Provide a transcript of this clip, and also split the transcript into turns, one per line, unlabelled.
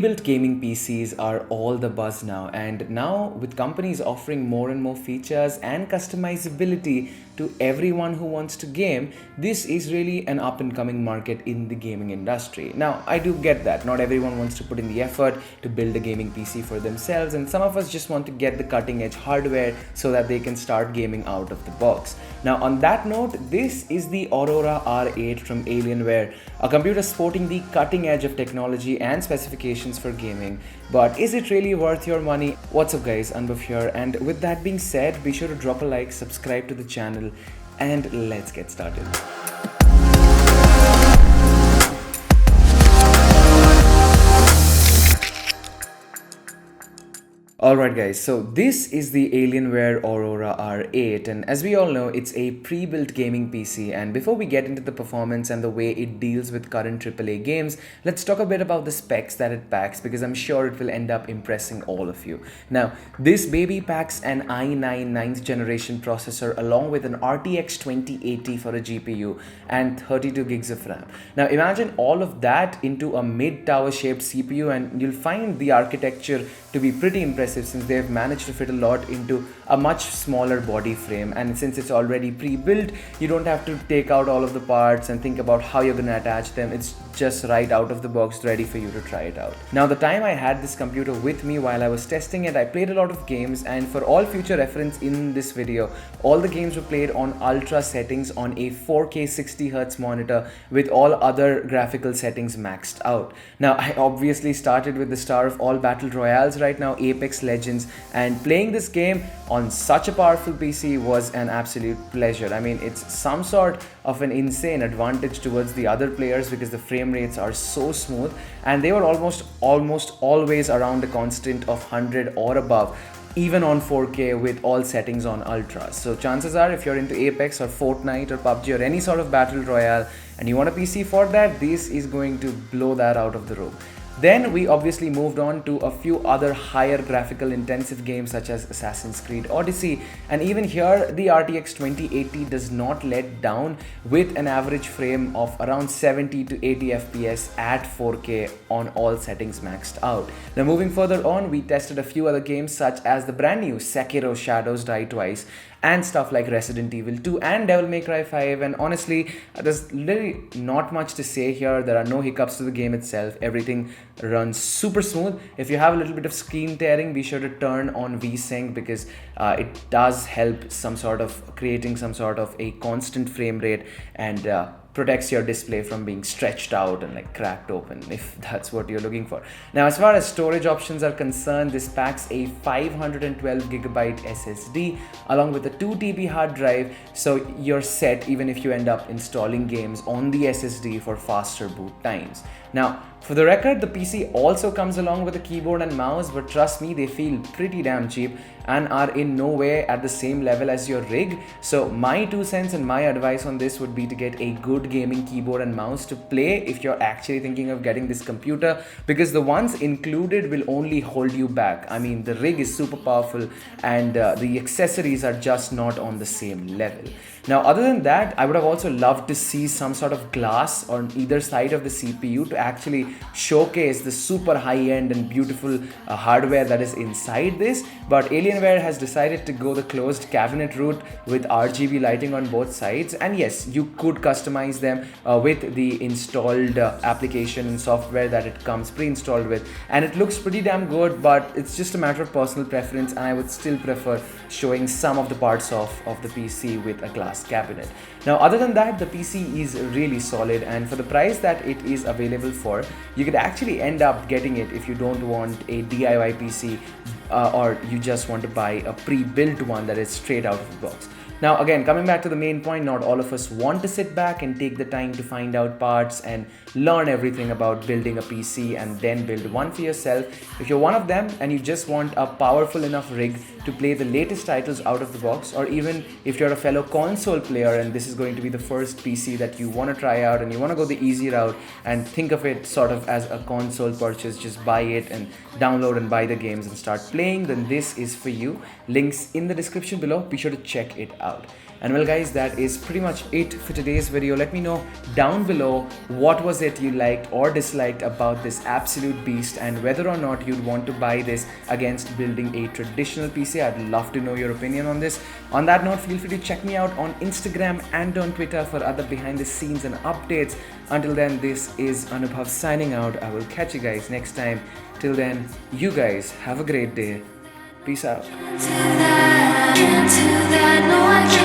Pre-built gaming PCs are all the buzz now, and now with companies offering more and more features and customizability to everyone who wants to game, this is really an up and coming market in the gaming industry. Now, I do get that not everyone wants to put in the effort to build a gaming PC for themselves, and some of us just want to get the cutting edge hardware so that they can start gaming out of the box. Now, on that note, this is the Aurora R8 from Alienware, a computer sporting the cutting edge of technology and specifications for gaming. But is it really worth your money? What's up guys, Anubhav here, and with that being said, be sure to drop a like, subscribe to the channel, and let's get started. Alright guys, so this is the Alienware Aurora R8, and as we all know, it's a pre-built gaming PC. And before we get into the performance and the way it deals with current AAA games, let's talk a bit about the specs that it packs, because I'm sure it will end up impressing all of you. Now, this baby packs an i9 9th generation processor along with an RTX 2080 for a GPU and 32 gigs of RAM. Now imagine all of that into a mid-tower shaped CPU, and you'll find the architecture to be pretty impressive since they've managed to fit a lot into a much smaller body frame. And since it's already pre-built, you don't have to take out all of the parts and think about how you're going to attach them. It's just right out of the box, ready for you to try it out. Now, the time I had this computer with me while I was testing it, I played a lot of games, and for all future reference in this video, all the games were played on ultra settings on a 4K 60Hz monitor with all other graphical settings maxed out. Now, I obviously started with the star of all battle royales right now, Apex Legends, and playing this game on such a powerful PC was an absolute pleasure. I mean, it's some sort of an insane advantage towards the other players because the frame rates are so smooth, and they were almost always around a constant of 100 or above, even on 4K with all settings on ultra. So chances are, if you're into Apex or Fortnite or PUBG or any sort of battle royale and you want a PC for that, this is going to blow that out of the room. Then we obviously moved on to a few other higher graphical intensive games such as Assassin's Creed Odyssey, and even here the RTX 2080 does not let down with an average frame of around 70 to 80 FPS at 4K on all settings maxed out. Now moving further on, we tested a few other games such as the brand new Sekiro Shadows Die Twice and stuff like Resident Evil 2 and Devil May Cry 5, and honestly, there's literally not much to say here. There are no hiccups to the game itself. Everything runs super smooth. If you have a little bit of screen tearing, be sure to turn on VSync because it does help some sort of creating some sort of a constant frame rate and protects your display from being stretched out and like cracked open, if that's what you're looking for. Now, as far as storage options are concerned, this packs a 512GB SSD along with a 2TB hard drive, so you're set even if you end up installing games on the SSD for faster boot times. Now, for the record, the PC also comes along with a keyboard and mouse, but trust me, they feel pretty damn cheap and are in no way at the same level as your rig. So my 2 cents and my advice on this would be to get a good gaming keyboard and mouse to play if you're actually thinking of getting this computer, because the ones included will only hold you back. I mean, the rig is super powerful and the accessories are just not on the same level. Now, other than that, I would have also loved to see some sort of glass on either side of the CPU to actually showcase the super high-end and beautiful hardware that is inside this. But Alienware has decided to go the closed cabinet route with RGB lighting on both sides. And yes, you could customize them with the installed application and software that it comes pre-installed with. And it looks pretty damn good, but it's just a matter of personal preference, and I would still prefer showing some of the parts of the PC with a glass cabinet. Now, other than that, the PC is really solid, and for the price that it is available for, you could actually end up getting it if you don't want a DIY PC or you just want to buy a pre-built one that is straight out of the box. Now again, coming back to the main point, not all of us want to sit back and take the time to find out parts and learn everything about building a PC and then build one for yourself. If you're one of them and you just want a powerful enough rig to play the latest titles out of the box, or even if you're a fellow console player and this is going to be the first PC that you want to try out and you want to go the easy route and think of it sort of as a console purchase, just buy it and download and buy the games and start playing, then this is for you. Links in the description below, be sure to check it out. out. And well guys, that is pretty much it for today's video. Let me know down below what was it you liked or disliked about this absolute beast, and whether or not you'd want to buy this against building a traditional PC. I'd love to know your opinion on this. On that note, feel free to check me out on Instagram and on Twitter for other behind the scenes and updates. Until then, this is Anubhav signing out. I will catch you guys next time. Till then, you guys have a great day. Peace out.
Into that, no, I can't.